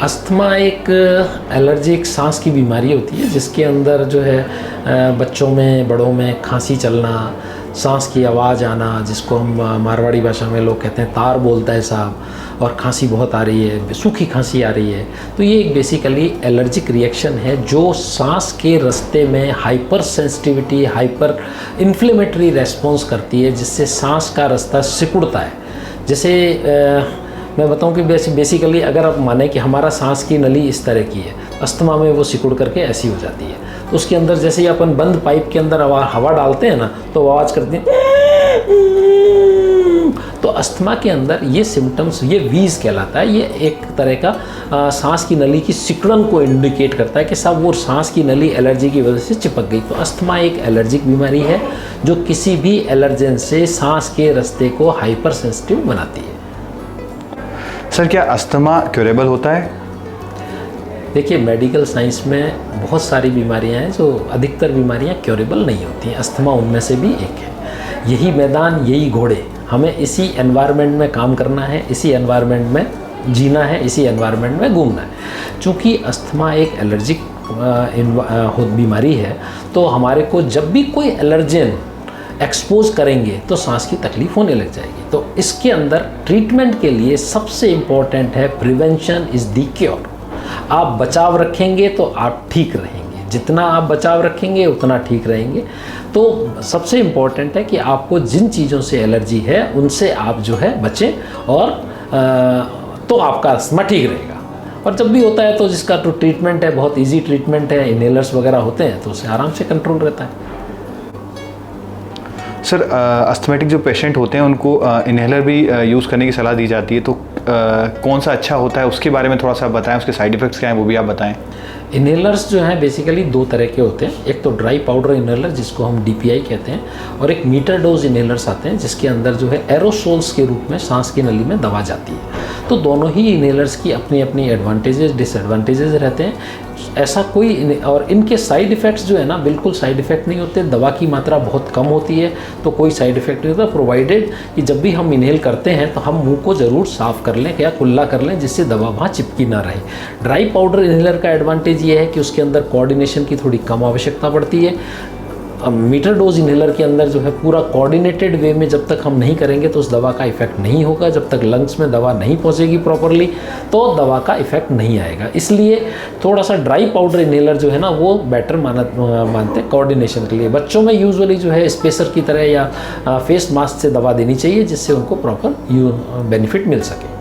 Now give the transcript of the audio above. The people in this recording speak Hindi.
अस्थमा एक एलर्जिक सांस की बीमारी होती है जिसके अंदर जो है बच्चों में बड़ों में खांसी चलना, सांस की आवाज़ आना, जिसको हम मारवाड़ी भाषा में लोग कहते हैं तार बोलता है साहब, और खांसी बहुत आ रही है, सूखी खांसी आ रही है। तो ये एक बेसिकली एलर्जिक रिएक्शन है जो सांस के रास्ते में hyper sensitivity, hyper inflammatory response करती है, जिससे सांस का रास्ता सिकुड़ता है। जैसे मैं बताऊं कि बेसिकली अगर आप माने कि हमारा सांस की नली इस तरह की है, अस्थमा में वो सिकुड़ करके ऐसी हो जाती है। तो उसके अंदर जैसे ही अपन बंद पाइप के अंदर हवा डालते हैं ना, तो आवाज़ करती है। तो अस्थमा के अंदर ये सिम्टम्स, ये वीज कहलाता है। ये एक तरह का सांस की नली की सिकुड़न को इंडिकेट करता है कि साहब वो सांस की नली एलर्जी की वजह से चिपक गई। तो अस्थमा एक एलर्जिक बीमारी है जो किसी भी एलर्जेन से सांस के रास्ते को हाइपर सेंसिटिव बनाती है। सर, क्या अस्थमा क्योरेबल होता है? देखिए, मेडिकल साइंस में बहुत सारी बीमारियां हैं जो अधिकतर बीमारियां क्योरेबल नहीं होती हैं। अस्थमा उनमें से भी एक है। यही मैदान, यही घोड़े, हमें इसी एनवायरनमेंट में काम करना है, इसी एनवायरनमेंट में जीना है, इसी एनवायरनमेंट में घूमना है। चूँकि अस्थमा एक एलर्जिक बीमारी है, तो हमारे को जब भी कोई एलर्जेन एक्सपोज करेंगे तो सांस की तकलीफ होने लग जाएगी। तो इसके अंदर ट्रीटमेंट के लिए सबसे इम्पॉर्टेंट है प्रिवेंशन इज़ द क्योर। आप बचाव रखेंगे तो आप ठीक रहेंगे, जितना आप बचाव रखेंगे उतना ठीक रहेंगे। तो सबसे इम्पॉर्टेंट है कि आपको जिन चीज़ों से एलर्जी है उनसे आप जो है बचें, और तो आपका अस्थमा ठीक रहेगा। और जब भी होता है तो जिसका तो ट्रीटमेंट है, बहुत ईजी ट्रीटमेंट है, इनहेलर्स वगैरह होते हैं, तो उससे आराम से कंट्रोल रहता है। सर, अस्थमेटिक जो पेशेंट होते हैं उनको इन्हेलर भी यूज़ करने की सलाह दी जाती है, तो कौन सा अच्छा होता है उसके बारे में थोड़ा सा बताएं, उसके साइड इफ़ेक्ट्स क्या हैं वो भी आप बताएं। इनहेलर्स जो हैं बेसिकली दो तरह के होते हैं। एक तो ड्राई पाउडर इनहेलर जिसको हम DPI कहते हैं, और एक मीटर डोज इनहेलर्स आते हैं जिसके अंदर जो है एरोसोल्स के रूप में सांस की नली में दवा जाती है। तो दोनों ही इनहेलर्स की अपनी अपनी एडवांटेजेस डिसएडवांटेजेस रहते हैं। ऐसा कोई, और इनके साइड इफ़ेक्ट्स जो है ना, बिल्कुल साइड इफ़ेक्ट नहीं होते। दवा की मात्रा बहुत कम होती है तो कोई साइड इफ़ेक्ट नहीं होता, प्रोवाइडेड कि जब भी हम इनहेल करते हैं तो हम मुंह को ज़रूर साफ़ कर लें या कुल्ला कर लें, जिससे दवा वहाँ चिपकी ना रहे। ड्राई पाउडर इनहेलर का एडवांटेज ये है कि उसके अंदर कोऑर्डिनेशन की थोड़ी कम आवश्यकता पड़ती है। मीटर डोज इनहेलर के अंदर जो है पूरा कोऑर्डिनेटेड वे में जब तक हम नहीं करेंगे तो उस दवा का इफेक्ट नहीं होगा। जब तक लंग्स में दवा नहीं पहुंचेगी प्रॉपरली तो दवा का इफेक्ट नहीं आएगा। इसलिए थोड़ा सा ड्राई पाउडर इनहेलर जो है ना वो बेटर मानते हैं कोऑर्डिनेशन के लिए। बच्चों में यूजुअली जो है स्पेसर की तरह या फेस मास्क से दवा देनी चाहिए जिससे उनको प्रॉपर बेनिफिट मिल सके।